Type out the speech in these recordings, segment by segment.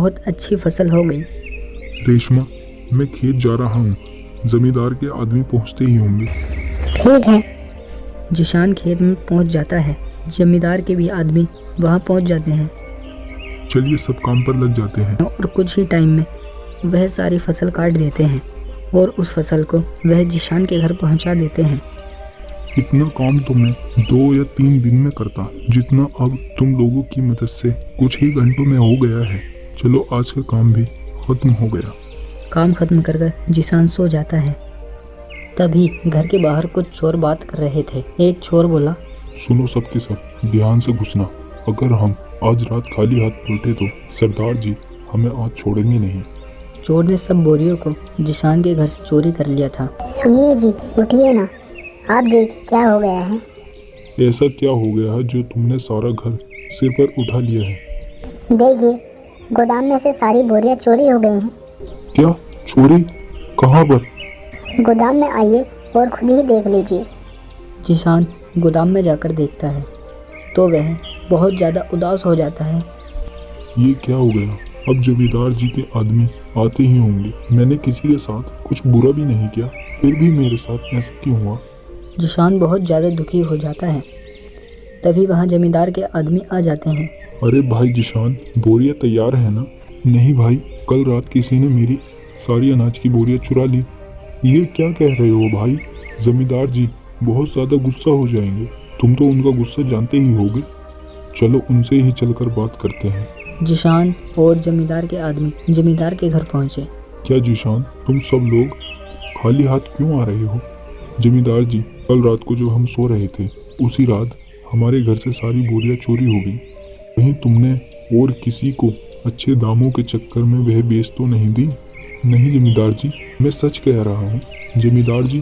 बहुत अच्छी फसल हो गई। रेशमा, मैं खेत जा रहा हूँ, जमींदार के आदमी पहुँचते ही होंगे। ठीक है। जिशान खेत में पहुंच जाता है। जमींदार के भी आदमी वहां पहुंच जाते हैं चलिए सब काम पर लग जाते हैं। और कुछ ही टाइम में वह सारी फसल काट देते हैं और उस फसल को वह जिशान के घर पहुंचा देते हैं। इतना काम तो मैं 2 या 3 दिन में करता, जितना अब तुम लोगों की मदद से कुछ ही घंटों में हो गया है। चलो आज का काम भी खत्म हो गया। काम खत्म कर जिशान सो जाता है। तभी घर के बाहर कुछ चोर बात कर रहे थे। एक चोर बोला, सुनो सबके सब, ध्यान से घुसना। अगर हम आज रात खाली हाथ लौटे तो सरदार जी हमें आज छोड़ेंगे नहीं। चोर ने सब बोरियों को जिशान के घर से चोरी कर लिया था। सुनिए जी, उठिए ना, आप देखिए क्या हो गया है। ऐसा क्या हो गया है जो तुमने सारा घर सिर पर उठा लिया है? देखिए, गोदाम में से सारी बोरियां चोरी हो गई हैं। क्या चोरी? कहाँ पर? गोदाम में आइए और खुद ही देख लीजिए। जिशान गोदाम में जाकर देखता है तो वह बहुत ज़्यादा उदास हो जाता है। ये क्या हो गया? अब जमींदार जी के आदमी आते ही होंगे। मैंने किसी के साथ कुछ बुरा भी नहीं किया, फिर भी मेरे साथ ऐसा क्यों हुआ? जिशान बहुत ज़्यादा दुखी हो जाता है। तभी वहाँ जमींदार के आदमी आ जाते हैं। अरे भाई जिशान, बोरियां तैयार है ना? नहीं भाई, कल रात किसी ने मेरी सारी अनाज की बोरियां चुरा ली। ये क्या कह रहे हो भाई? जमींदार जी बहुत ज़्यादा गुस्सा हो जाएंगे। तुम तो उनका गुस्सा जानते ही होगे। चलो उनसे ही चलकर बात करते हैं। जिशान और जमींदार के आदमी जमींदार के घर पहुँचे। क्या जिशान, तुम सब लोग खाली हाथ क्यों आ रहे हो? जमींदार जी, कल रात को जब हम सो रहे थे उसी रात हमारे घर से सारी बोरियां चोरी हो गई। कहीं तुमने और किसी को अच्छे दामों के चक्कर में वह बेच तो नहीं दी? नहीं जमींदार जी, मैं सच कह रहा हूँ। जमींदार जी,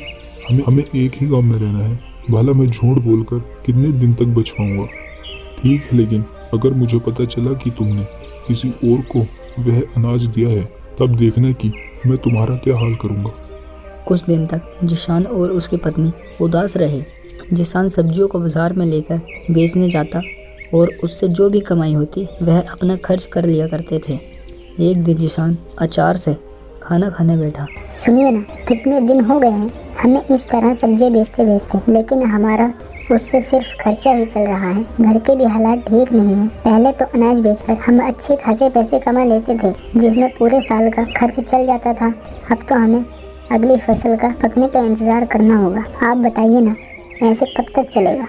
हमें एक ही गांव में रहना है। भला मैं झूठ बोलकर कितने दिन तक बच पाऊंगा? ठीक है, लेकिन अगर मुझे पता चला कि तुमने किसी और को वह अनाज दिया है, तब देखना कि मैं तुम्हारा क्या हाल करूँगा। कुछ दिन तक जिशान और उसकी पत्नी उदास रहे। जिशान सब्जियों को बाजार में लेकर बेचने जाता और उससे जो भी कमाई होती वह अपना खर्च कर लिया करते थे। एक दिन जिशान अचार से खाना खाने बैठा। सुनिए ना, कितने दिन हो गए हैं हमें इस तरह सब्जियां बेचते बेचते, लेकिन हमारा उससे सिर्फ खर्चा ही चल रहा है। घर के भी हालात ठीक नहीं है। पहले तो अनाज बेचकर हम अच्छे खासे पैसे कमा लेते थे, जिसमें पूरे साल का खर्च चल जाता था। अब तो हमें अगली फसल का पकने का इंतजार करना होगा। आप बताइए ना, ऐसे कब तक चलेगा?